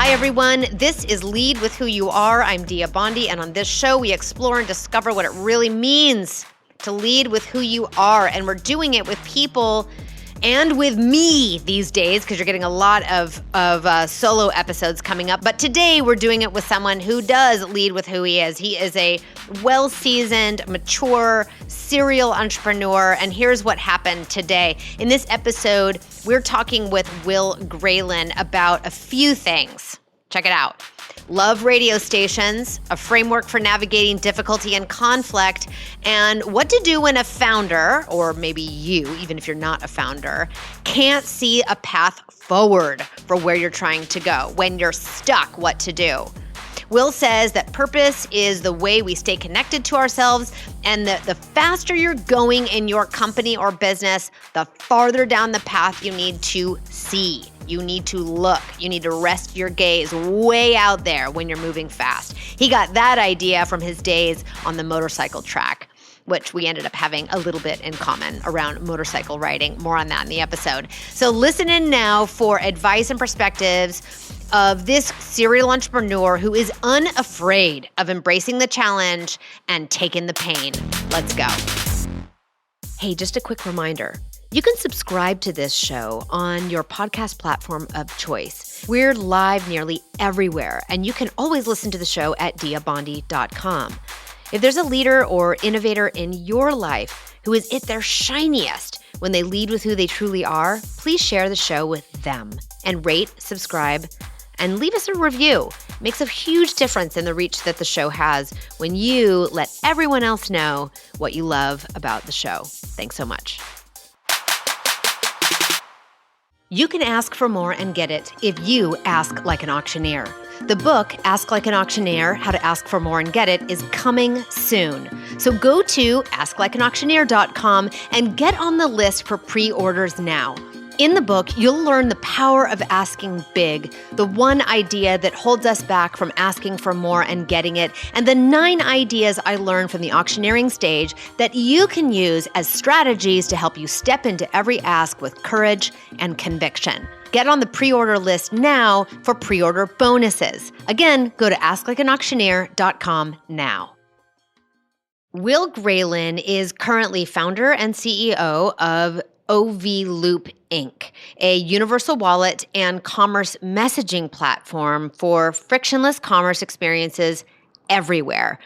Hi, everyone. This is Lead with Who You Are. I'm Dia Bondi, and on this show, we explore and discover what it really means to lead with who you are. And we're doing it with people and with me these days, because you're getting a lot of solo episodes coming up. But today, we're doing it with someone who does lead with who he is. He is a well-seasoned, mature, serial entrepreneur. And here's what happened today. In this episode, we're talking with Will Graylin about a few things. Check it out. Love radio stations, a framework for navigating difficulty and conflict, and what to do when a founder, or maybe you, even if you're not a founder, can't see a path forward for where you're trying to go. When you're stuck, what to do. Will says that purpose is the way we stay connected to ourselves, and the faster you're going in your company or business, the farther down the path you need to see. You need to look. You need to rest your gaze way out there when you're moving fast. He got that idea from his days on the motorcycle track, which we ended up having a little bit in common around motorcycle riding. More on that in the episode. So listen in now for advice and perspectives of this serial entrepreneur who is unafraid of embracing the challenge and taking the pain. Let's go. Hey, just a quick reminder. You can subscribe to this show on your podcast platform of choice. We're live nearly everywhere, and you can always listen to the show at diabondi.com. If there's a leader or innovator in your life who is at their shiniest when they lead with who they truly are, please share the show with them and rate, subscribe, and leave us a review. It makes a huge difference in the reach that the show has when you let everyone else know what you love about the show. Thanks so much. You can ask for more and get it if you ask like an auctioneer. The book, Ask Like an Auctioneer, How to Ask for More and Get It, is coming soon. So go to asklikeanauctioneer.com and get on the list for pre-orders now. In the book, you'll learn the power of asking big, the one idea that holds us back from asking for more and getting it, and the 9 ideas I learned from the auctioneering stage that you can use as strategies to help you step into every ask with courage and conviction. Get on the pre-order list now for pre-order bonuses. Again, go to asklikeanauctioneer.com now. Will Graylin is currently founder and CEO of Loop Inc., a universal wallet and commerce messaging platform for frictionless commerce experiences everywhere.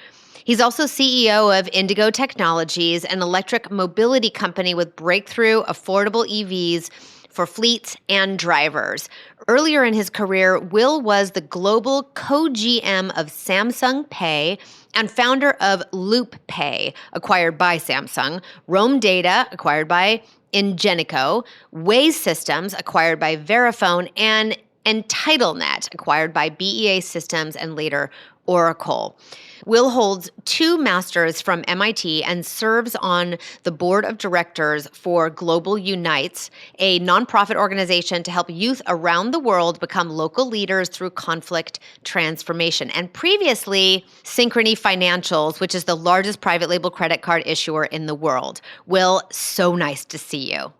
He's also CEO of Indigo Technologies, an electric mobility company with breakthrough affordable EVs for fleets and drivers. Earlier in his career, Will was the global co-GM of Samsung Pay and founder of LoopPay, acquired by Samsung, Roam Data, acquired by Ingenico, BEA Systems, acquired by Verifone, and EntitleNet, acquired by BEA Systems and later Oracle. Will holds 2 masters from MIT and serves on the board of directors for Global Unites, a nonprofit organization to help youth around the world become local leaders through conflict transformation. And previously, Synchrony Financials, which is the largest private label credit card issuer in the world. Will, so nice to see you.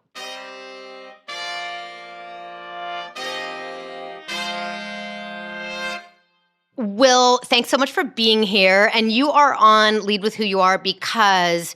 Will, thanks so much for being here. And you are on Lead with Who You Are because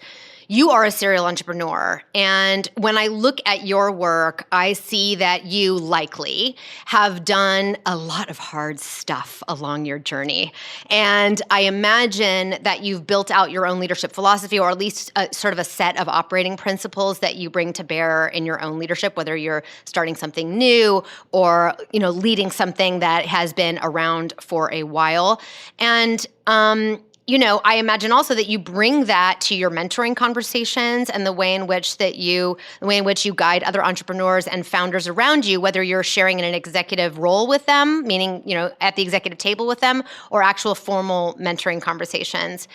you are a serial entrepreneur. And when I look at your work, I see that you likely have done a lot of hard stuff along your journey. And I imagine that you've built out your own leadership philosophy, or at least sort of a set of operating principles that you bring to bear in your own leadership, whether you're starting something new or, leading something that has been around for a while. And I imagine also that you bring that to your mentoring conversations and the way in which you guide other entrepreneurs and founders around you, whether you're sharing in an executive role with them, meaning, at the executive table with them, or actual formal mentoring conversations.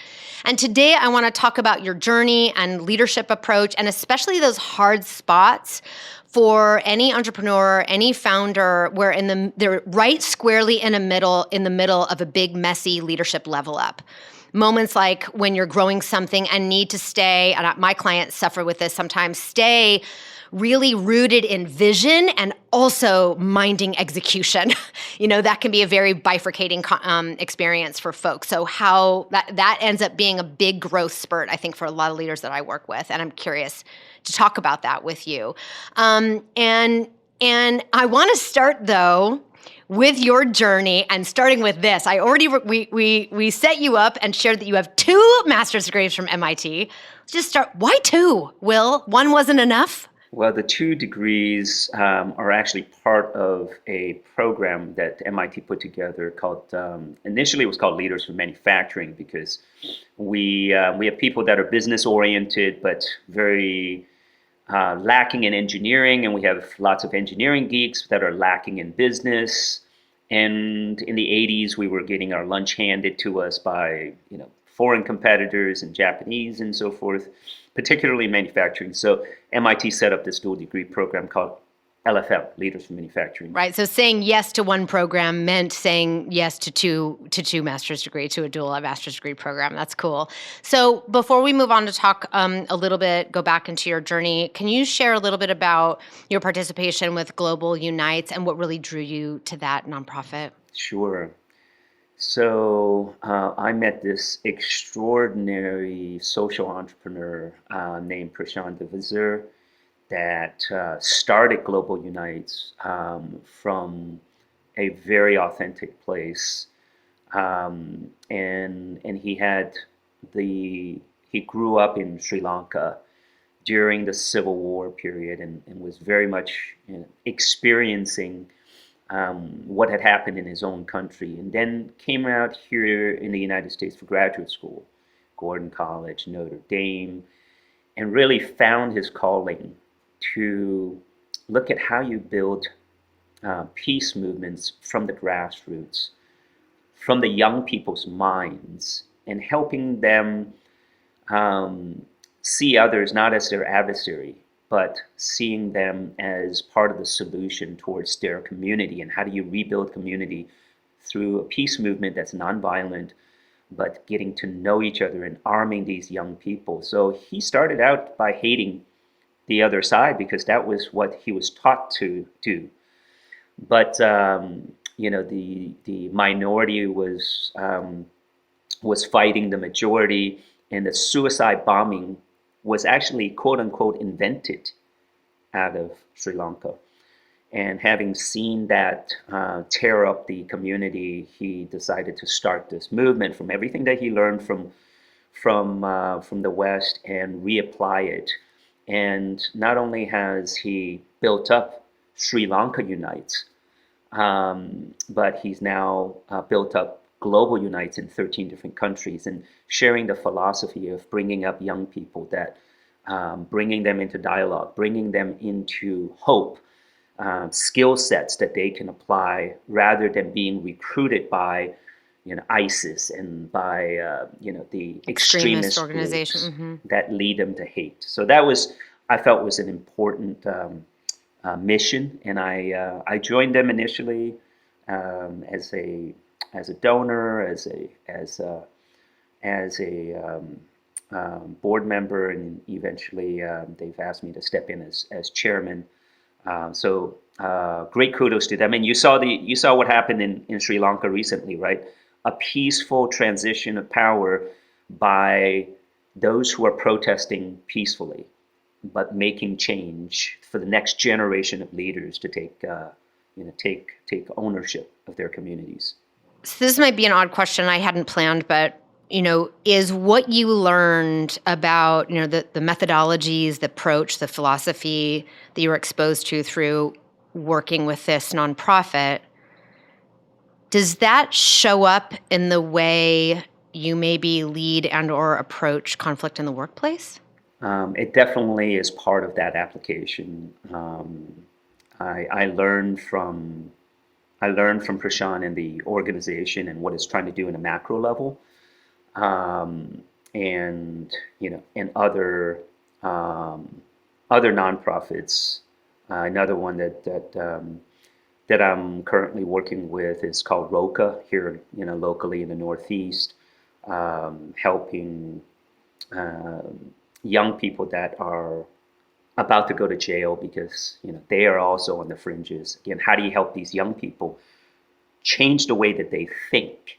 And today I want to talk about your journey and leadership approach, and especially those hard spots for any entrepreneur, any founder, where they're right squarely in the middle of a big, messy leadership level up. Moments like when you're growing something and need to stay, and my clients suffer with this sometimes, stay really rooted in vision and also minding execution. That can be a very bifurcating experience for folks. So how that ends up being a big growth spurt, I think, for a lot of leaders that I work with. And I'm curious to talk about that with you. And I want to start, though, with your journey, and starting with this. I already we set you up and shared that you have 2 master's degrees from MIT. Let's just start. Why 2, Will? 1 wasn't enough? Well, the 2 degrees are actually part of a program that MIT put together called, initially it was called Leaders for Manufacturing, because we have people that are business oriented but very lacking in engineering, and we have lots of engineering geeks that are lacking in business. And in the 80s, we were getting our lunch handed to us by foreign competitors and Japanese and so forth, particularly in manufacturing. So MIT set up this dual degree program called LFM, Leaders for Manufacturing. Right. So saying yes to one program meant saying yes to two master's degree, to a dual master's degree program. That's cool. So before we move on to talk a little bit, go back into your journey, can you share a little bit about your participation with Global Unites and what really drew you to that nonprofit? Sure. So I met this extraordinary social entrepreneur named Prashant Devizur that started Global Unites from a very authentic place, and he grew up in Sri Lanka during the Civil War period, and was very much experiencing what had happened in his own country, and then came out here in the United States for graduate school, Gordon College, Notre Dame, and really found his calling to look at how you build peace movements from the grassroots, from the young people's minds, and helping them see others not as their adversary, but seeing them as part of the solution towards their community. And how do you rebuild community through a peace movement that's nonviolent, but getting to know each other and arming these young people. So he started out by hating the other side because that was what he was taught to do. But the minority was fighting the majority, and the suicide bombing was actually quote unquote invented out of Sri Lanka. And having seen that tear up the community, he decided to start this movement from everything that he learned from the West and reapply it. And not only has he built up Sri Lanka Unites, but he's now built up Global Unites in 13 different countries, and sharing the philosophy of bringing up young people, that bringing them into dialogue, bringing them into hope, skill sets that they can apply, rather than being recruited by ISIS and by the extremist organization that lead them to hate. So that I felt was an important mission, and I joined them initially as a donor, as a board member, and eventually they've asked me to step in as chairman. So great kudos to them. And you saw what happened in Sri Lanka recently, right? A peaceful transition of power by those who are protesting peacefully, but making change for the next generation of leaders to take ownership of their communities. So this might be an odd question I hadn't planned, but is what you learned about the methodologies, the approach, the philosophy that you were exposed to through working with this nonprofit, does that show up in the way you maybe lead and or approach conflict in the workplace? It definitely is part of that application. I learned from Prashant and the organization and what it's trying to do in a macro level, and other nonprofits. Another one that I'm currently working with is called ROCA here, locally in the Northeast, helping young people that are about to go to jail because they are also on the fringes. Again, how do you help these young people change the way that they think?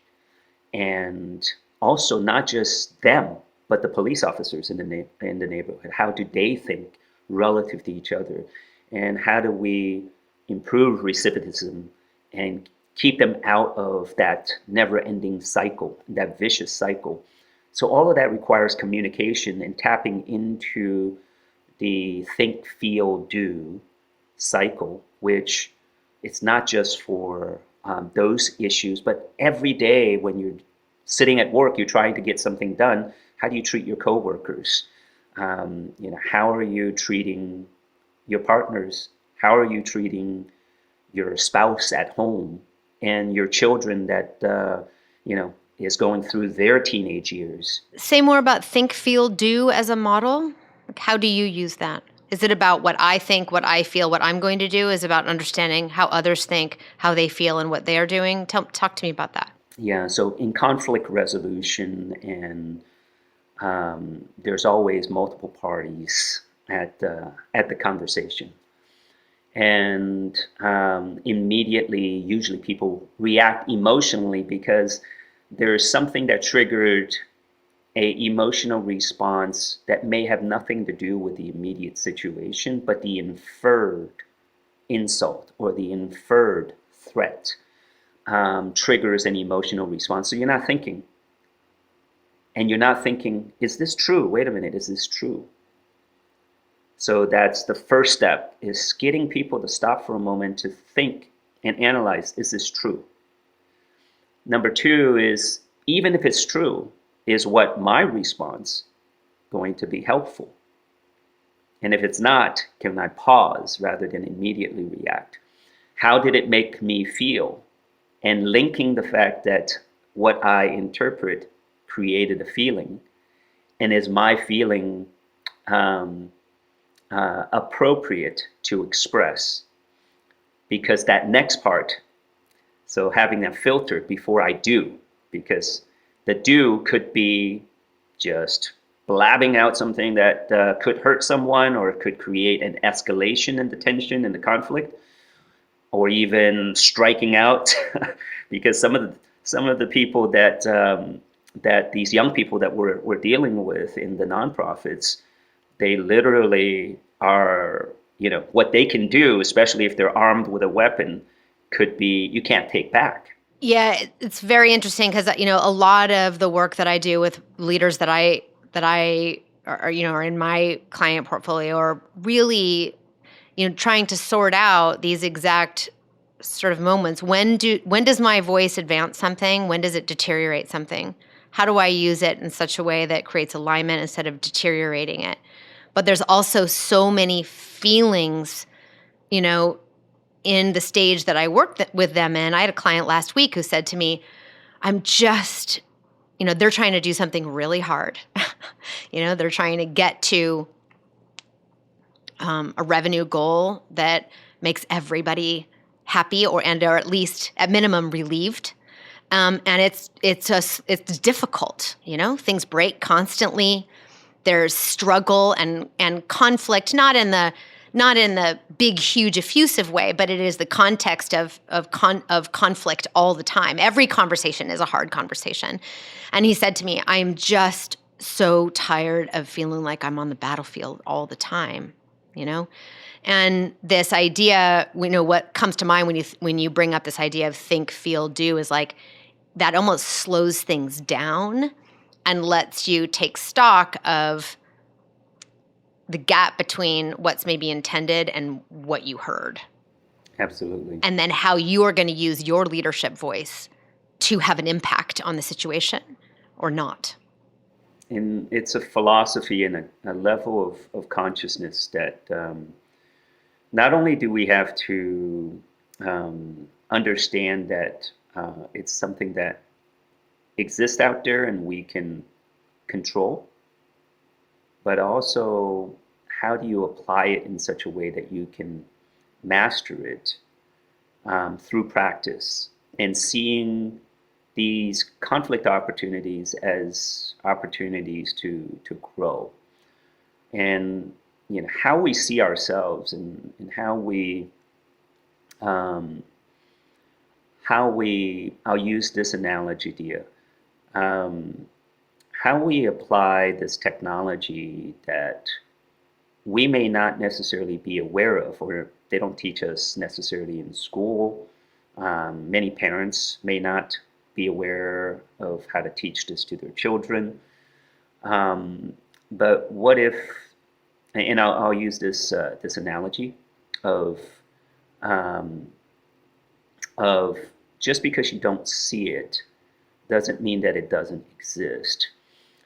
And also not just them, but the police officers in the neighborhood. How do they think relative to each other? And how do we improve recidivism and keep them out of that never-ending cycle, that vicious cycle? So all of that requires communication and tapping into the think, feel, do cycle, which it's not just for those issues, but every day when you're sitting at work, you're trying to get something done. How do you treat your coworkers? How are you treating your partners? How are you treating your spouse at home and your children that is going through their teenage years? Say more about think, feel, do as a model. Like, how do you use that? Is it about what I think, what I feel, what I'm going to do? Is it about understanding how others think, how they feel, and what they are doing? Talk to me about that. Yeah, so in conflict resolution, and there's always multiple parties at the conversation, and immediately, usually people react emotionally because there's something that triggered a emotional response that may have nothing to do with the immediate situation, but the inferred insult or the inferred threat triggers an emotional response. So you're not thinking. And you're not thinking, is this true? Wait a minute, is this true? So that's the first step, is getting people to stop for a moment to think and analyze, is this true? Number two is, even if it's true, is what my response going to be helpful? And if it's not, can I pause rather than immediately react? How did it make me feel? And linking the fact that what I interpret created a feeling, and is my feeling appropriate to express? Because that next part, so having that filter before I do, because the do could be just blabbing out something that could hurt someone, or could create an escalation in the tension and the conflict, or even striking out, because some of the people that these young people that we're dealing with in the nonprofits, they literally are, what they can do, especially if they're armed with a weapon, could be you can't take back. Yeah, it's very interesting because a lot of the work that I do with leaders that I are in my client portfolio are really trying to sort out these exact sort of moments. When does my voice advance something? When does it deteriorate something? How do I use it in such a way that creates alignment instead of deteriorating it? But there's also so many feelings, in the stage that I work with them in. I had a client last week who said to me, I'm just, they're trying to do something really hard. They're trying to get to a revenue goal that makes everybody happy, or at least at minimum relieved. And it's difficult. Things break constantly. There's struggle and conflict, not in the big, huge, effusive way, but it is the context of conflict all the time. Every conversation is a hard conversation. And he said to me, I'm just so tired of feeling like I'm on the battlefield all the time, And this idea, what comes to mind when you bring up this idea of think, feel, do, is like that almost slows things down and lets you take stock of the gap between what's maybe intended and what you heard. Absolutely. And then how you are going to use your leadership voice to have an impact on the situation or not. And it's a philosophy and a level of consciousness that not only do we have to understand that it's something that exists out there and we can control, but also how do you apply it in such a way that you can master it through practice, and seeing these conflict opportunities as opportunities to grow. And how we see ourselves, and um, I'll use this analogy, Dia, um, how we apply this technology that we may not necessarily be aware of, or they don't teach us necessarily in school. Many parents may not be aware of how to teach this to their children. Um, but what if, and I'll use this analogy of um, of just because you don't see it doesn't mean that it doesn't exist.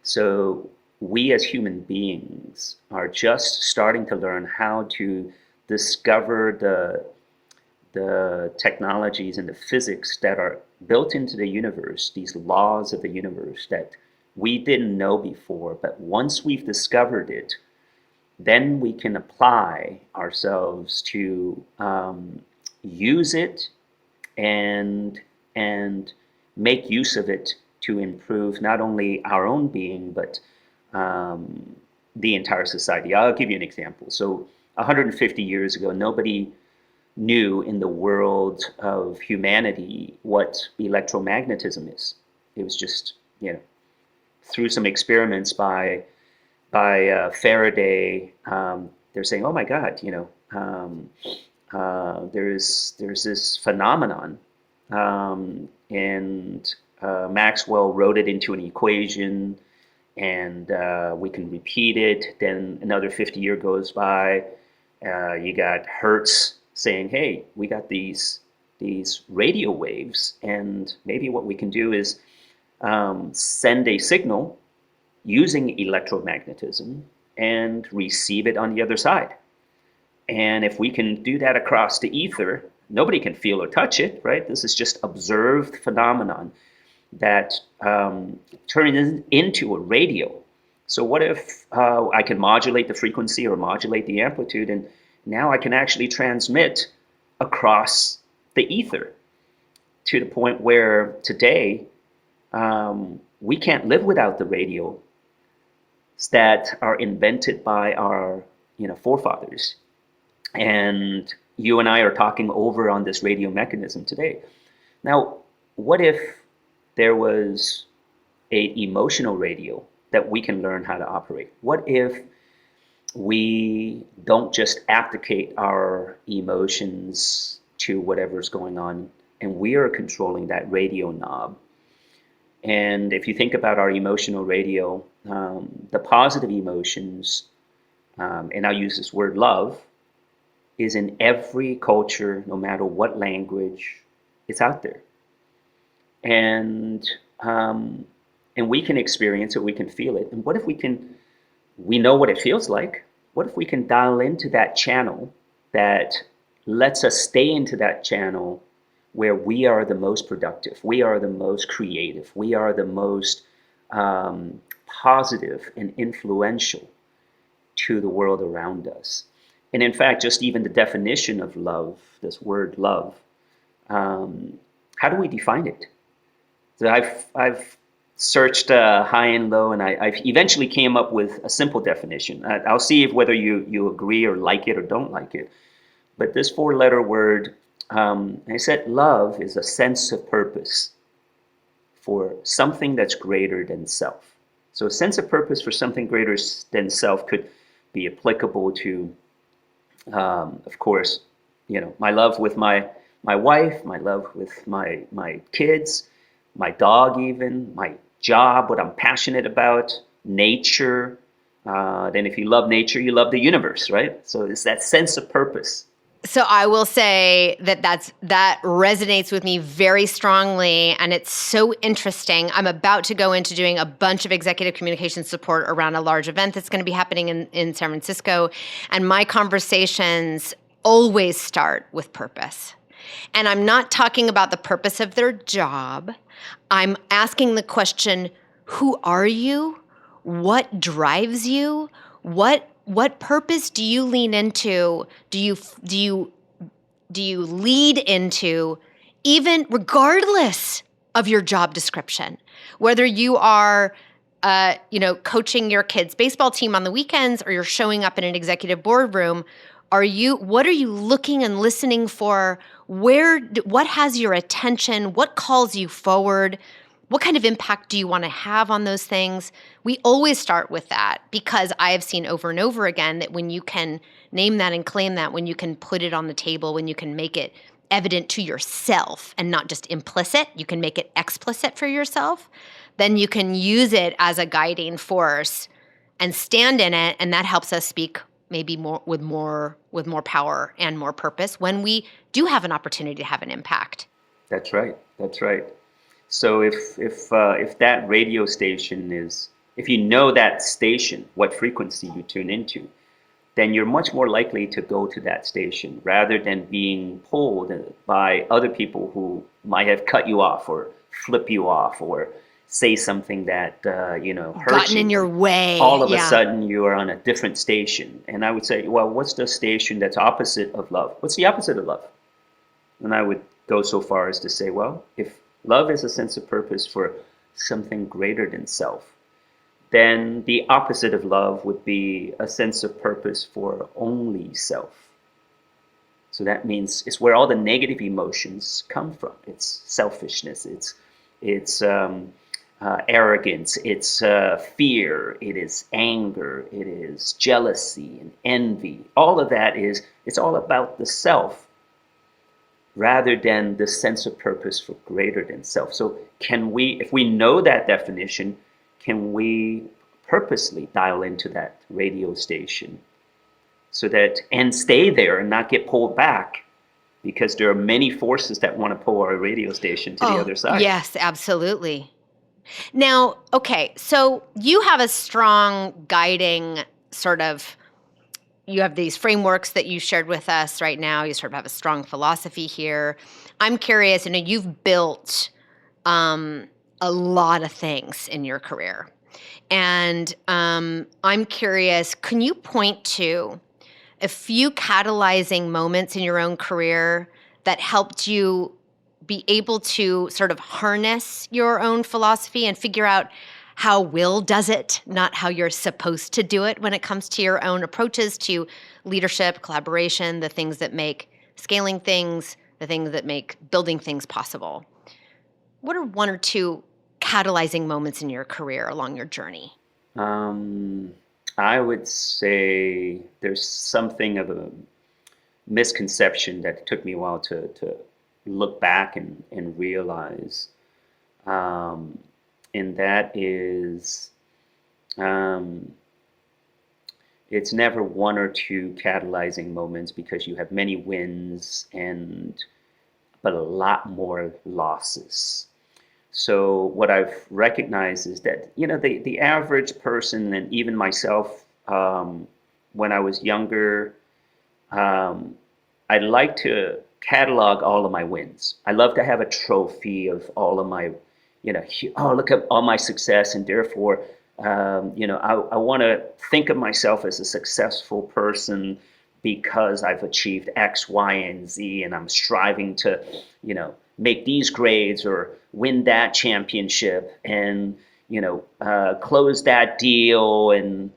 So we as human beings are just starting to learn how to discover the technologies and the physics that are built into the universe, these laws of the universe that we didn't know before. But once we've discovered it, then we can apply ourselves to use it and make use of it to improve not only our own being, but the entire society. I'll give you an example. So 150 years ago, nobody knew in the world of humanity what electromagnetism is. It was just, through some experiments by Faraday, they're saying, oh my God, there's this phenomenon, and Maxwell wrote it into an equation, and we can repeat it. Then another 50 years goes by. You got Hertz saying, hey, we got these radio waves, and maybe what we can do is send a signal using electromagnetism and receive it on the other side. And if we can do that across the ether, nobody can feel or touch it, right? This is just observed phenomenon that turns into a radio. So what if I can modulate the frequency or modulate the amplitude, and now I can actually transmit across the ether to the point where today we can't live without the radio that are invented by our forefathers. And you and I are talking over on this radio mechanism today. Now, what if there was an emotional radio that we can learn how to operate? What if we don't just abdicate our emotions to whatever's going on, and we are controlling that radio knob? And if you think about our emotional radio, the positive emotions, and I'll use this word love, is in every culture, no matter what language, it's out there. And we can experience it, we can feel it. And what if we know what it feels like. What if we can dial into that channel that lets us stay into that channel where we are the most productive, we are the most creative, we are the most positive and influential to the world around us. And in fact, just even the definition of love, this word love, how do we define it? So I've searched high and low, and I eventually came up with a simple definition. I'll see if whether you agree or like it or don't like it. But this 4-letter word, I said love is a sense of purpose for something that's greater than self. So a sense of purpose for something greater than self could be applicable to, of course, my love with my wife, my love with my kids, my dog even, my job, what I'm passionate about, nature. Then if you love nature, you love the universe, right? So it's that sense of purpose. So I will say that resonates with me very strongly, and it's so interesting. I'm about to go into doing a bunch of executive communication support around a large event that's going to be happening in San Francisco, and my conversations always start with purpose. And I'm not talking about the purpose of their job. I'm asking the question, who are you? What drives you? What purpose do you lean into? Do you lead into, even regardless of your job description? Whether you are coaching your kids' baseball team on the weekends, or you're showing up in an executive boardroom, what are you looking and listening for? What has your attention? What calls you forward? What kind of impact do you want to have on those things? We always start with that, because I have seen over and over again that when you can name that and claim that, when you can put it on the table, when you can make it evident to yourself and not just implicit, you can make it explicit for yourself, then you can use it as a guiding force and stand in it, and that helps us speak maybe with more power and more purpose when we do have an opportunity to have an impact. That's right. That's right. So if that radio station is, if you know that station, what frequency you tune into, then you're much more likely to go to that station rather than being pulled by other people who might have cut you off or flip you off or say something that hurt gotten you. in your way. All of a sudden, you are on a different station. And I would say, well, what's the station that's opposite of love? What's the opposite of love? And I would go so far as to say, well, if love is a sense of purpose for something greater than self, then the opposite of love would be a sense of purpose for only self. So that means it's where all the negative emotions come from. It's selfishness, it's arrogance, it's fear, it is anger, it is jealousy and envy. All of that it's all about the self rather than the sense of purpose for greater than self. So if we know that definition, can we purposely dial into that radio station and stay there and not get pulled back? Because there are many forces that want to pull our radio station to the other side. Yes, absolutely. Now, okay, so you have a strong guiding you have these frameworks that you shared with us right now. You sort of have a strong philosophy here. I'm curious, you've built a lot of things in your career. And I'm curious, can you point to a few catalyzing moments in your own career that helped you be able to sort of harness your own philosophy and figure out how Will does it, not how you're supposed to do it when it comes to your own approaches to leadership, collaboration, the things that make scaling things, the things that make building things possible? What are one or two catalyzing moments in your career along your journey? I would say there's something of a misconception that took me a while to look back and realize. And that is, it's never one or two catalyzing moments, because you have many wins but a lot more losses. So what I've recognized is that, the average person, and even myself, when I was younger, I'd like to catalog all of my wins. I love to have a trophy of all of my, look at all my success, and therefore, I want to think of myself as a successful person because I've achieved X, Y, and Z, and I'm striving to, make these grades or win that championship and, close that deal and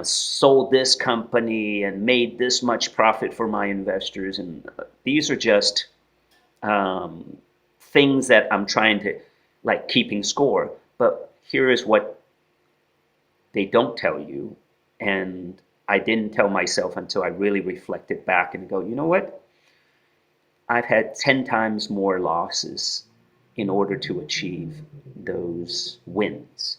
sold this company and made this much profit for my investors. And these are just things that I'm trying to, like, keeping score. But here is what they don't tell you. And I didn't tell myself until I really reflected back and go, you know what? I've had 10 times more losses in order to achieve those wins.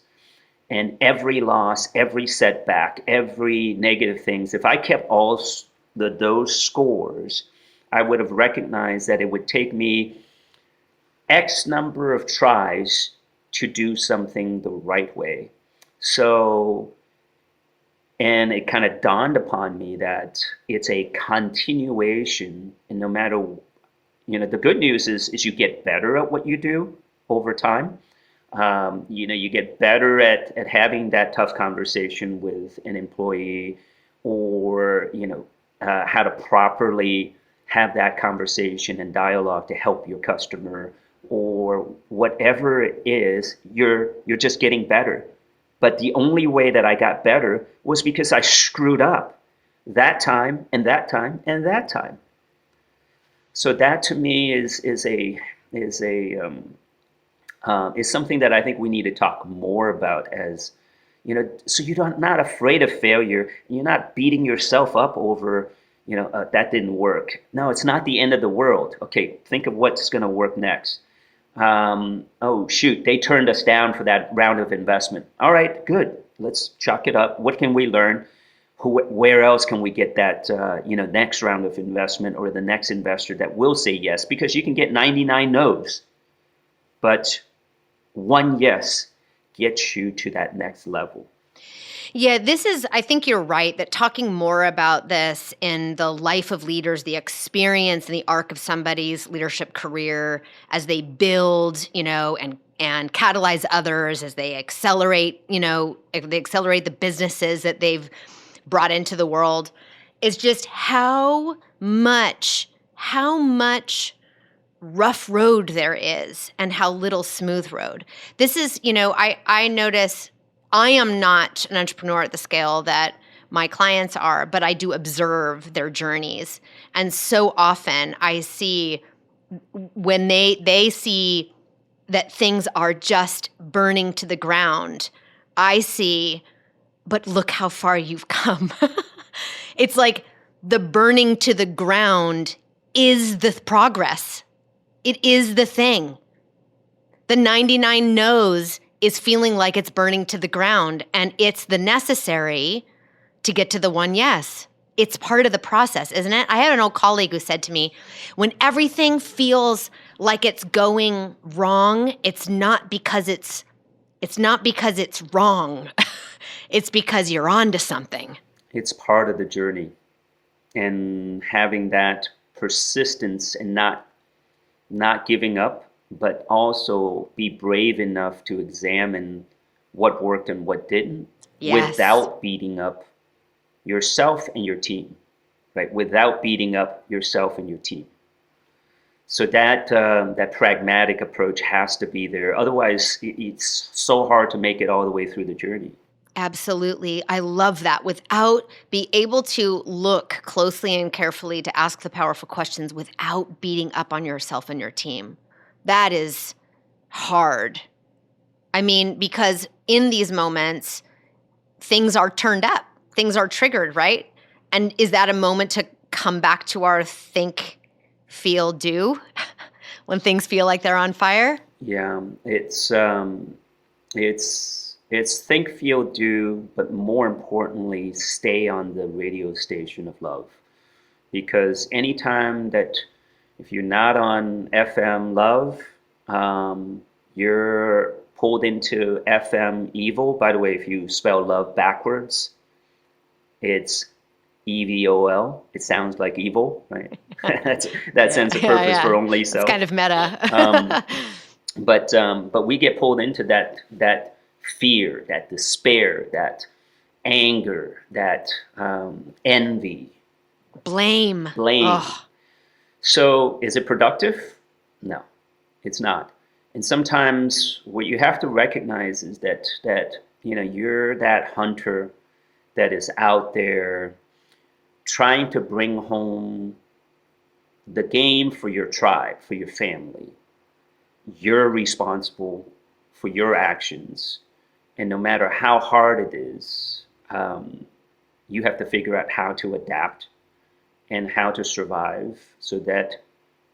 And every loss, every setback, every negative things, if I kept all those scores, I would have recognized that it would take me X number of tries to do something the right way. So, and it kind of dawned upon me that it's a continuation, and no matter, the good news is you get better at what you do over time. You get better at having that tough conversation with an employee, or, how to properly have that conversation and dialogue to help your customer, or whatever it is, you're just getting better. But the only way that I got better was because I screwed up that time and that time and that time. So that to me is something that I think we need to talk more about, as so you're not afraid of failure. You're not beating yourself up over that didn't work. No, it's not the end of the world. Okay, think of what's going to work next. Oh shoot, they turned us down for that round of investment. All right, good. Let's chalk it up. What can we learn? Where else can we get that next round of investment, or the next investor that will say yes? Because you can get 99 no's, but one yes gets you to that next level. Yeah, I think you're right that talking more about this in the life of leaders, the experience and the arc of somebody's leadership career as they build, and catalyze others, as they accelerate, the businesses that they've brought into the world, is just how much rough road there is and how little smooth road. This is, I notice I am not an entrepreneur at the scale that my clients are, but I do observe their journeys. And so often I see when they see that things are just burning to the ground, I see, but look how far you've come. It's like the burning to the ground is the progress. It is the thing. The 99 no's is feeling like it's burning to the ground, and it's the necessary to get to the one yes. It's part of the process, isn't it? I had an old colleague who said to me, when everything feels like it's going wrong, it's not because it's wrong. It's because you're onto something. It's part of the journey, and having that persistence and not giving up, but also be brave enough to examine what worked and what didn't, yes, without beating up yourself and your team, right? Without beating up yourself and your team. So that pragmatic approach has to be there. Otherwise, it's so hard to make it all the way through the journey. Absolutely. I love that. Without be able to look closely and carefully to ask the powerful questions without beating up on yourself and your team. That is hard. I mean, because in these moments, things are turned up, things are triggered, right? And is that a moment to come back to our think, feel, do when things feel like they're on fire? Yeah, it's think, feel, do, but more importantly, stay on the radio station of love. Because anytime that, if you're not on FM love, you're pulled into FM evil. By the way, if you spell love backwards, it's EVOL. It sounds like evil, right? That sense of purpose for only self. It's kind of meta. But we get pulled into that fear, that despair, that anger, that envy, blame. Ugh. So is it productive? No, it's not. And sometimes what you have to recognize is that you're that hunter that is out there trying to bring home the game for your tribe, for your family. You're responsible for your actions. And no matter how hard it is, you have to figure out how to adapt and how to survive so that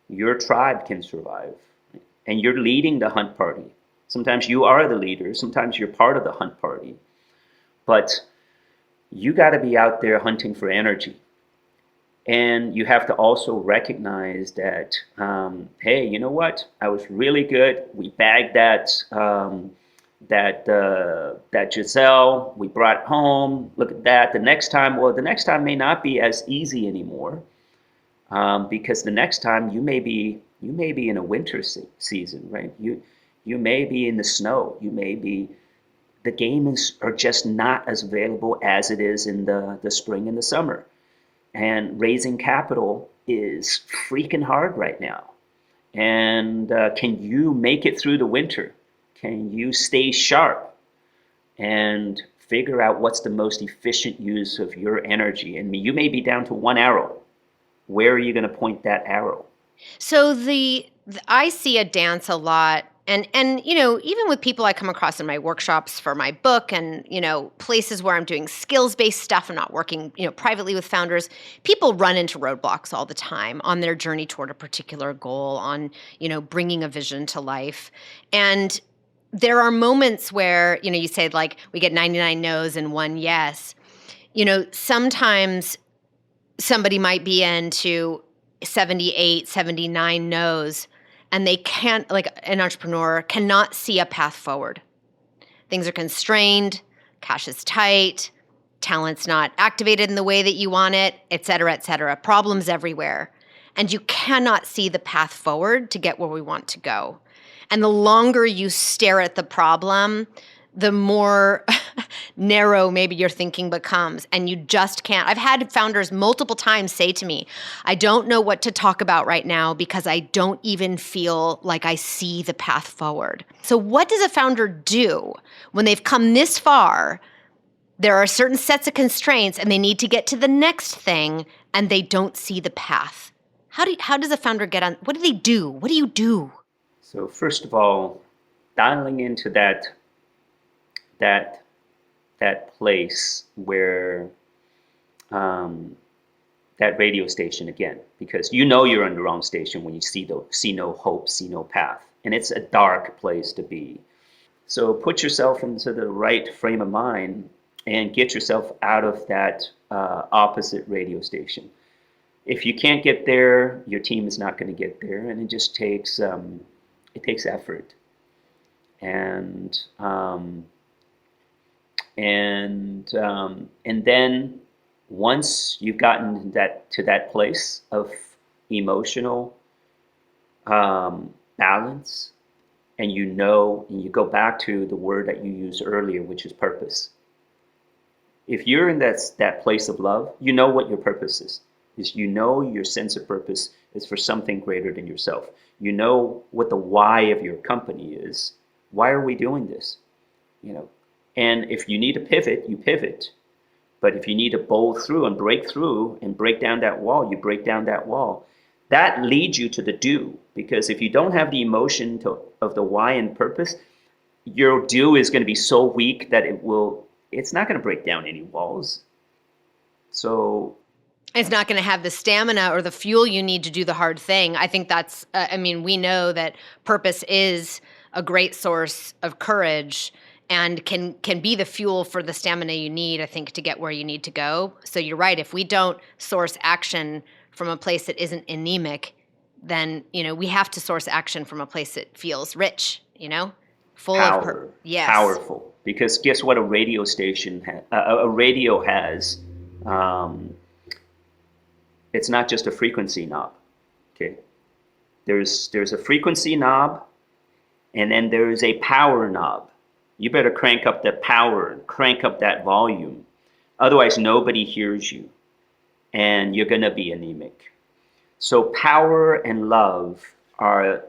your tribe can survive. And you're leading the hunt party. Sometimes you are the leader. Sometimes you're part of the hunt party. But you got to be out there hunting for energy. And you have to also recognize that, hey, you know what? I was really good. We bagged that Giselle. We brought it home. Look at that. The next time may not be as easy anymore, because the next time you may be in a winter season, right? You may be in the snow. The games are just not as available as it is in the spring and the summer. And raising capital is freaking hard right now. And can you make it through the winter? Can you stay sharp and figure out what's the most efficient use of your energy? And you may be down to one arrow. Where are you going to point that arrow? So I see a dance a lot, and even with people I come across in my workshops for my book, and places where I'm doing skills-based stuff and not working privately with founders, people run into roadblocks all the time on their journey toward a particular goal, on bringing a vision to life. And there are moments where you say, like, we get 99 no's and one yes. Sometimes somebody might be into 78, 79 no's, and they can't, like an entrepreneur, cannot see a path forward. Things are constrained, cash is tight, talent's not activated in the way that you want it, et cetera, problems everywhere. And you cannot see the path forward to get where we want to go. And the longer you stare at the problem, the more narrow maybe your thinking becomes, and you just can't. I've had founders multiple times say to me, I don't know what to talk about right now because I don't even feel like I see the path forward. So what does a founder do when they've come this far? There are certain sets of constraints and they need to get to the next thing and they don't see the path. How does a founder get on? What do they do? What do you do? So first of all, dialing into that place where that radio station again, because you're on the wrong station when you see no hope, see no path, and it's a dark place to be. So put yourself into the right frame of mind and get yourself out of that opposite radio station. If you can't get there, your team is not going to get there, and it just takes effort. And then once you've gotten to that place of emotional balance, and you go back to the word that you used earlier, which is purpose. If you're in that place of love, you know what your purpose is. Your sense of purpose is for something greater than yourself. You know what the why of your company is. Why are we doing this? And if you need to pivot, you pivot. But if you need to bowl through and break down that wall, you break down that wall. That leads you to the do. Because if you don't have the emotion of the why and purpose, your do is going to be so weak that it's not going to break down any walls. So it's not going to have the stamina or the fuel you need to do the hard thing. I think that's, we know that purpose is a great source of courage and can be the fuel for the stamina you need, I think, to get where you need to go. So you're right. If we don't source action from a place that isn't anemic, then, we have to source action from a place that feels rich, full of purpose. Yes. Powerful. Because guess what a radio station has? It's not just a frequency knob. Okay. There's a frequency knob, and then there's a power knob. You better crank up the power and crank up that volume. Otherwise, nobody hears you, and you're going to be anemic. So power and love are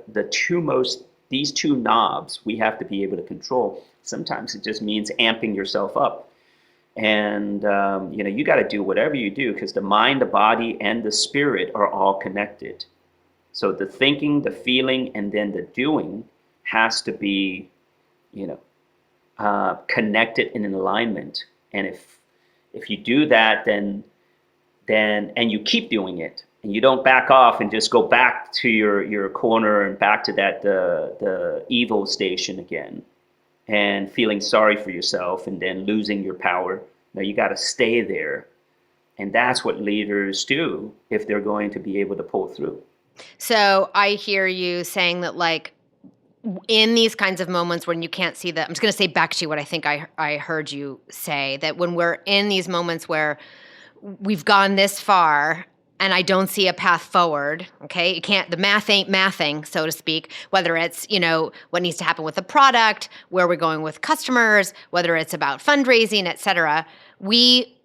these two knobs we have to be able to control. Sometimes it just means amping yourself up. And, you got to do whatever you do because the mind, the body, and the spirit are all connected. So the thinking, the feeling, and then the doing has to be, connected and in alignment. And if you do that, then and you keep doing it, and you don't back off and just go back to your corner and back to that the evil station again, and feeling sorry for yourself and then losing your power. Now you got to stay there. And that's what leaders do if they're going to be able to pull through. So I hear you saying that, like, in these kinds of moments when you can't see I'm just going to say back to you what I think I heard you say, that when we're in these moments where we've gone this far and I don't see a path forward, okay? The math ain't mathing, so to speak, whether it's, what needs to happen with the product, where we're going with customers, whether it's about fundraising, et cetera. We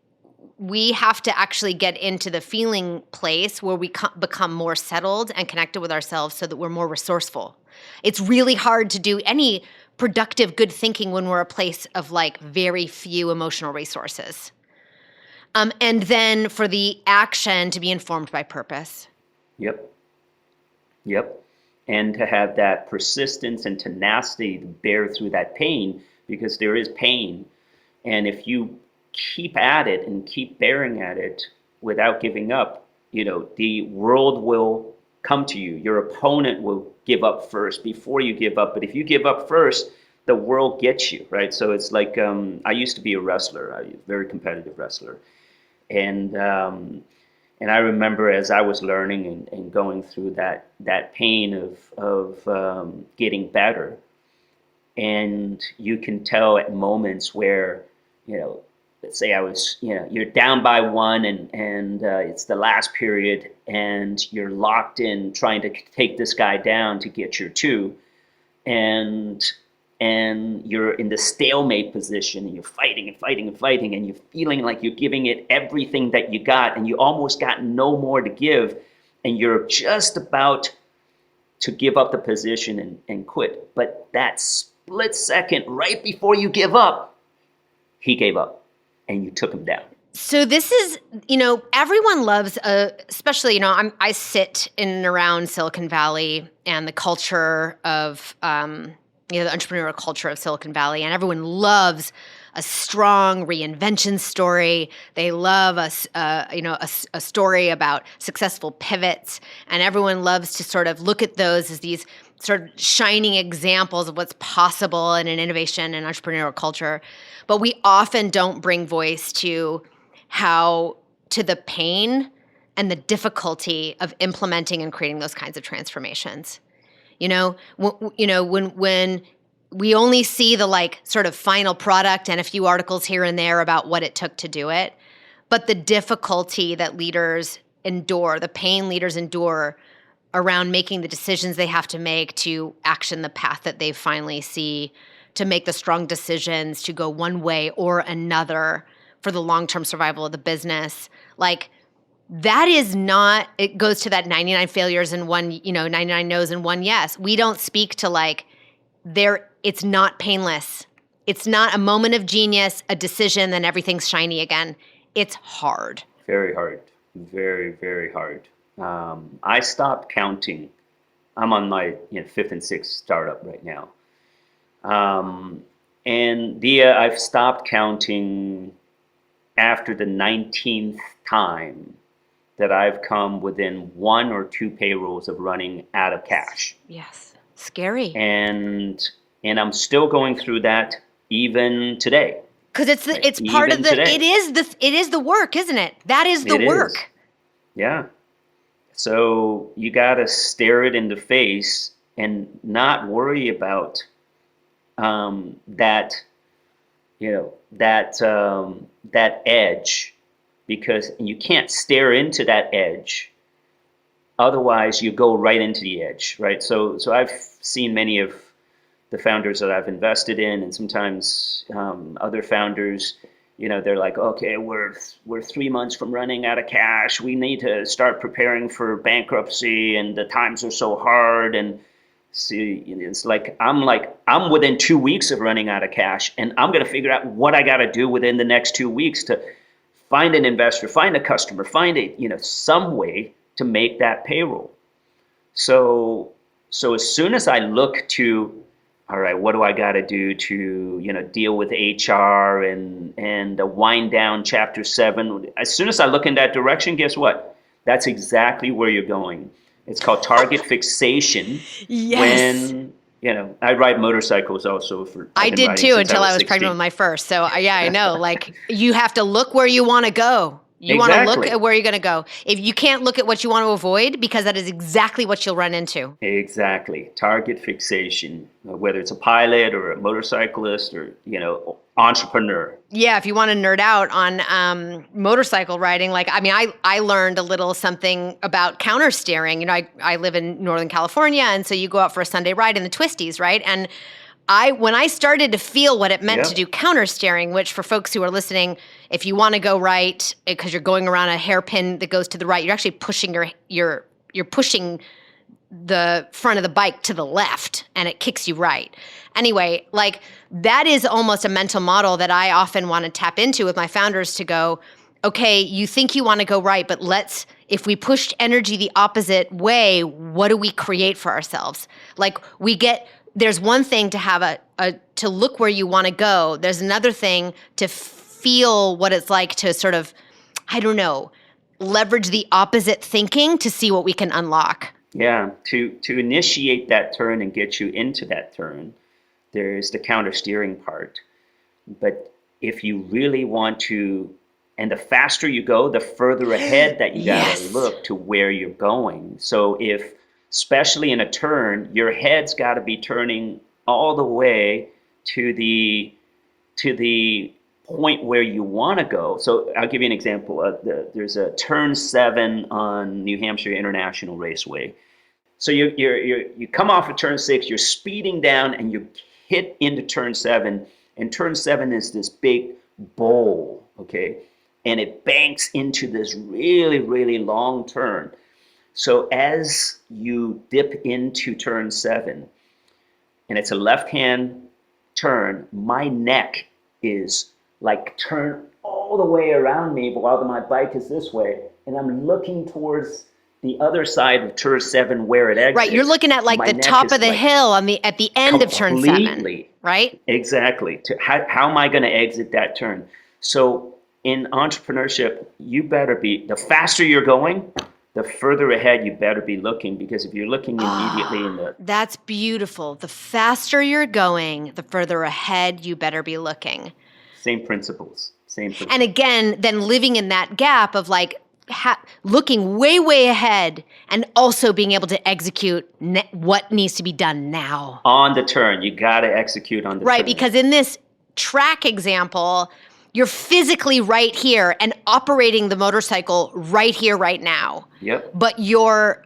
we have to actually get into the feeling place where we become more settled and connected with ourselves so that we're more resourceful. It's really hard to do any productive, good thinking when we're a place of like very few emotional resources. And then for the action to be informed by purpose. Yep. And to have that persistence and tenacity to bear through that pain, because there is pain. And if you keep at it and keep bearing at it without giving up, the world will come to you. Your opponent will give up first before you give up. But if you give up first, the world gets you, right? So it's like, I used to be a wrestler, a very competitive wrestler. And I remember as I was learning and going through that pain of getting better, and you can tell at moments where, let's say I was, you're down by one and it's the last period and you're locked in trying to take this guy down to get your two, and you're in the stalemate position and you're fighting and you're feeling like you're giving it everything that you got and you almost got no more to give and you're just about to give up the position and quit. But that split second right before you give up, he gave up and you took him down. So this is, everyone loves, especially, I sit in and around Silicon Valley and the culture of, the entrepreneurial culture of Silicon Valley, and everyone loves a strong reinvention story. They love a story about successful pivots, and everyone loves to sort of look at those as these sort of shining examples of what's possible in an innovation and entrepreneurial culture. But we often don't bring voice to the pain and the difficulty of implementing and creating those kinds of transformations. When we only see the like sort of final product and a few articles here and there about what it took to do it, but the difficulty that leaders endure, the pain leaders endure around making the decisions they have to make to action the path that they finally see, to make the strong decisions to go one way or another for the long-term survival of the business. Like, that is not, it goes to that 99 failures and 99 no's and 1 yes. We don't speak to it's not painless. It's not a moment of genius, a decision, then everything's shiny again. It's hard. Very hard. Very, very hard. I stopped counting. I'm on my fifth and sixth startup right now. And Dia, I've stopped counting after the 19th time that I've come within 1 or 2 payrolls of running out of cash. Yes, scary. And I'm still going through that even today. Because it's part of it is the work, isn't it? That is the work. Yeah. So you got to stare it in the face and not worry about that edge. Because you can't stare into that edge. Otherwise, you go right into the edge, right? So I've seen many of the founders that I've invested in, and sometimes other founders, they're like, okay, we're 3 months from running out of cash. We need to start preparing for bankruptcy, and the times are so hard. And see, it's I'm within 2 weeks of running out of cash, and I'm going to figure out what I got to do within the next 2 weeks to find an investor, find a customer, find some way to make that payroll. So as soon as I look to, all right, what do I got to do to deal with HR and wind down Chapter 7? As soon as I look in that direction, guess what? That's exactly where you're going. It's called target fixation. Yes. When I ride motorcycles also. I did too until I was pregnant with my first. So yeah, I know. Like, you have to look where you want to go. You want to look at where you're going to go. If you can't look at what you want to avoid, because that is exactly what you'll run into. Exactly. Target fixation, whether it's a pilot or a motorcyclist or, entrepreneur. Yeah. If you want to nerd out on motorcycle riding, I learned a little something about counter steering. I live in Northern California. And so you go out for a Sunday ride in the twisties, right? And when I started to feel what it meant Yep. to do counter steering, which for folks who are listening, if you want to go right because you're going around a hairpin that goes to the right, you're actually pushing you're pushing the front of the bike to the left and it kicks you right. Anyway, like that is almost a mental model that I often want to tap into with my founders to go, okay, you think you want to go right, but if we pushed energy the opposite way, what do we create for ourselves? Like there's one thing to have to look where you want to go. There's another thing to feel what it's like to sort of, I don't know, leverage the opposite thinking to see what we can unlock. Yeah, to initiate that turn and get you into that turn, there's the counter steering part. But if you really want to, and the faster you go, the further ahead that you gotta look to where you're going. So if, especially in a turn, your head's gotta be turning all the way to the point where you want to go. So I'll give you an example. There's a turn 7 on New Hampshire International Raceway. So you come off of turn 6, you're speeding down, and you hit into turn 7. And turn 7 is this big bowl, okay, and it banks into this really, really long turn. So as you dip into turn 7, and it's a left-hand turn, my neck is like turned all the way around me while my bike is this way, and I'm looking towards the other side of turn 7 where it exits. Right, you're looking at like My the neck top is of the like hill at the end of turn 7, completely. right? Exactly. How am I going to exit that turn? So in entrepreneurship, you better be, the faster you're going, the further ahead you better be looking, because if you're looking immediately in the... That's beautiful. The faster you're going, the further ahead you better be looking. Same principles. And again, then living in that gap of like looking way, way ahead and also being able to execute what needs to be done now. On the turn. You got to execute on the turn. Right, because in this track example, you're physically right here and operating the motorcycle right here, right now. Yep. But your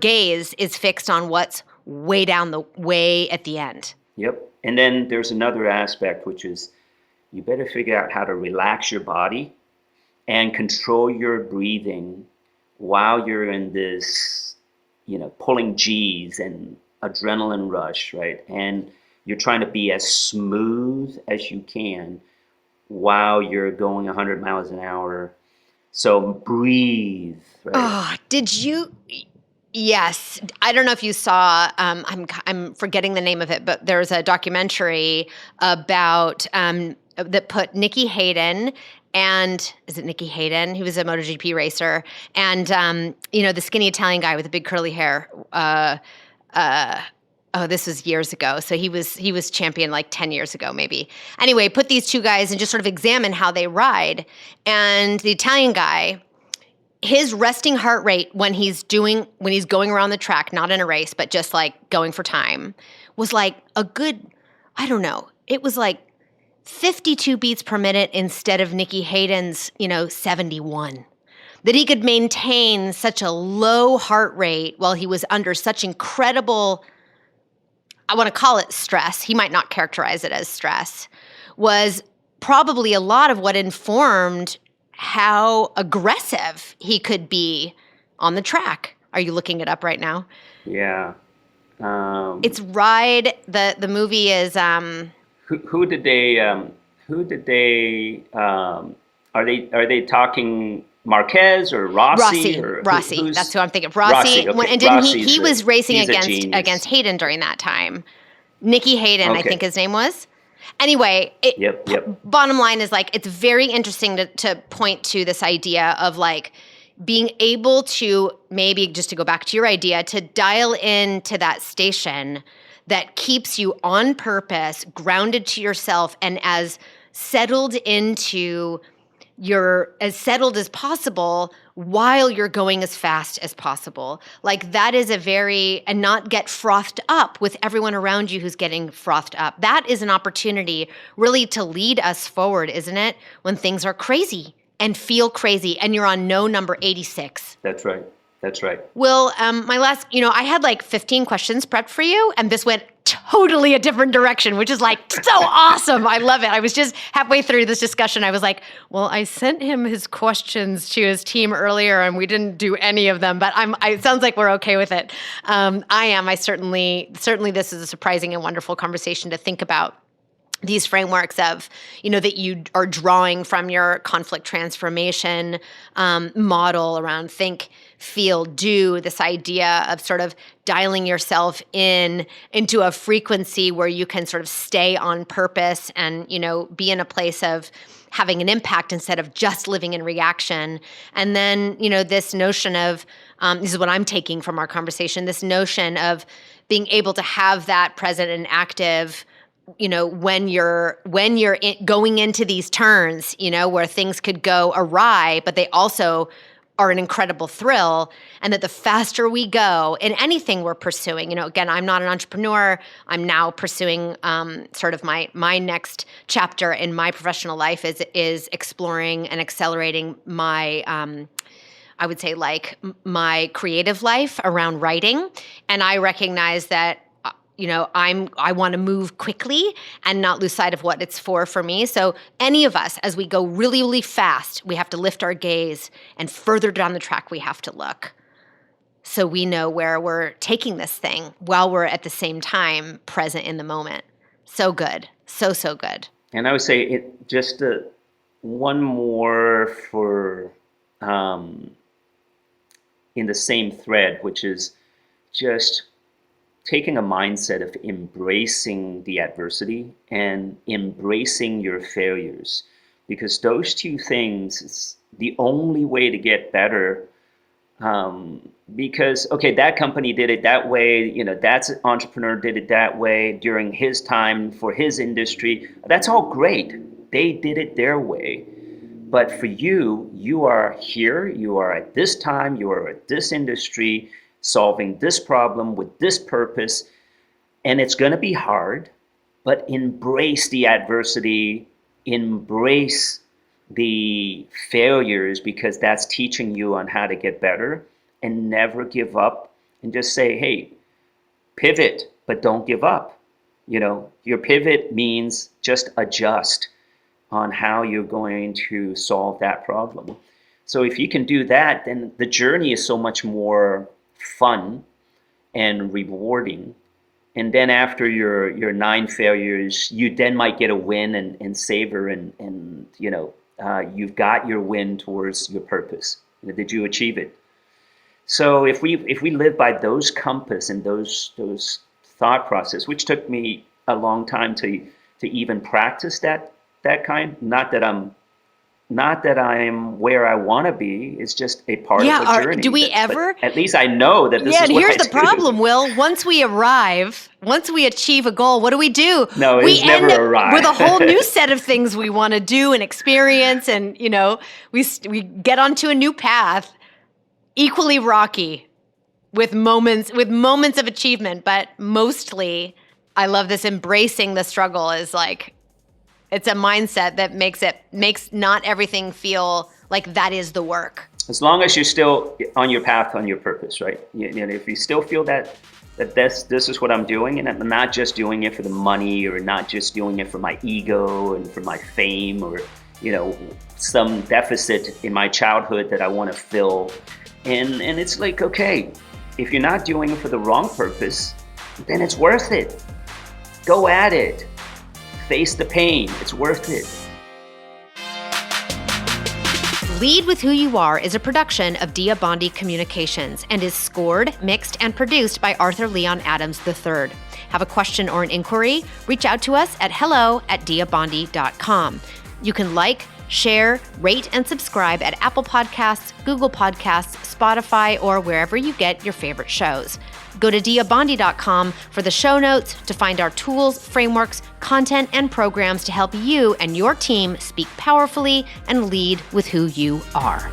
gaze is fixed on what's way down the way at the end. Yep. And then there's another aspect, which is you better figure out how to relax your body and control your breathing while you're in this, pulling G's and adrenaline rush, right? And you're trying to be as smooth as you can while you're going 100 miles an hour. So breathe, right? Oh, did you? Yes. I don't know if you saw, I'm forgetting the name of it, but there's a documentary about, that put Nikki Hayden and, is it Nikki Hayden? He was a MotoGP racer. And, the skinny Italian guy with the big curly hair, this was years ago. So he was champion like 10 years ago, maybe. Anyway, put these two guys and just sort of examine how they ride. And the Italian guy, his resting heart rate when he's going around the track, not in a race, but just like going for time, was like a good, I don't know, it was like 52 beats per minute instead of Nikki Hayden's, 71. That he could maintain such a low heart rate while he was under such incredible, I want to call it stress, he might not characterize it as stress, was probably a lot of what informed how aggressive he could be on the track. Are you looking it up right now? Yeah. It's Ride. The movie is. Who did they? Are they talking Marquez or Rossi? Rossi. That's who I'm thinking. Rossi. Okay. And didn't he was racing against Hayden during that time. Nikki Hayden, okay. I think his name was. Anyway, bottom line is like it's very interesting to point to this idea of like being able to, maybe just to go back to your idea, to dial into that station that keeps you on purpose, grounded to yourself, and as settled as possible while you're going as fast as possible. Like that is and not get frothed up with everyone around you who's getting frothed up. That is an opportunity really to lead us forward, isn't it? When things are crazy and feel crazy and you're on no number 86. That's right. That's right. Will, my last, I had like 15 questions prepped for you, and this went totally a different direction, which is like so awesome. I love it. I was just halfway through this discussion. I was like, well, I sent him his questions to his team earlier and we didn't do any of them, but it sounds like we're okay with it. I certainly this is a surprising and wonderful conversation to think about. These frameworks of, that you are drawing from your conflict transformation model around think, feel, do, this idea of sort of dialing yourself into a frequency where you can sort of stay on purpose and, be in a place of having an impact instead of just living in reaction. And then, this notion of, this is what I'm taking from our conversation, this notion of being able to have that present and active when you're going into these turns, where things could go awry, but they also are an incredible thrill, and that the faster we go in anything we're pursuing, again, I'm not an entrepreneur. I'm now pursuing sort of my next chapter in my professional life is exploring and accelerating my I would say like my creative life around writing, and I recognize that I want to move quickly and not lose sight of what it's for me. So any of us, as we go really, really fast, we have to lift our gaze, and further down the track we have to look. So we know where we're taking this thing while we're at the same time present in the moment. So good. So good. And I would say one more for in the same thread, which is just taking a mindset of embracing the adversity and embracing your failures, because those two things is the only way to get better. Because, okay, that company did it that way, that entrepreneur did it that way during his time for his industry. That's all great. They did it their way. But for you, you are here, you are at this time, you are at this industry, solving this problem with this purpose, and it's going to be hard, but embrace the adversity, embrace the failures, because that's teaching you on how to get better, and never give up, and just say, hey, pivot, but don't give up. Your pivot means just adjust on how you're going to solve that problem. So if you can do that, then the journey is so much more fun and rewarding. And then after your 9 failures, you then might get a win and savor and you've got your win towards your purpose. Did you achieve it? So if we live by those compass and those thought process, which took me a long time to even practice that kind, not that I'm where I want to be. It's just a part of the journey. Do we ever? At least I know that this is what I do. Yeah, here's the problem, Will. Once we achieve a goal, what do? No, it's never arrive. With a whole new set of things we want to do and experience, and we get onto a new path, equally rocky, with moments of achievement, but mostly, I love this embracing the struggle is like. It's a mindset that makes not everything feel like that is the work. As long as you're still on your path, on your purpose, right? If you still feel that this is what I'm doing, and I'm not just doing it for the money, or not just doing it for my ego and for my fame, or some deficit in my childhood that I want to fill, and it's like, okay, if you're not doing it for the wrong purpose, then it's worth it. Go at it. Face the pain. It's worth it. Lead with Who You Are is a production of Dia Bondi Communications and is scored, mixed, and produced by Arthur Leon Adams III. Have a question or an inquiry? Reach out to us at hello@diabondi.com. You can like, share, rate, and subscribe at Apple Podcasts, Google Podcasts, Spotify, or wherever you get your favorite shows. Go to diabondi.com for the show notes to find our tools, frameworks, content, and programs to help you and your team speak powerfully and lead with who you are.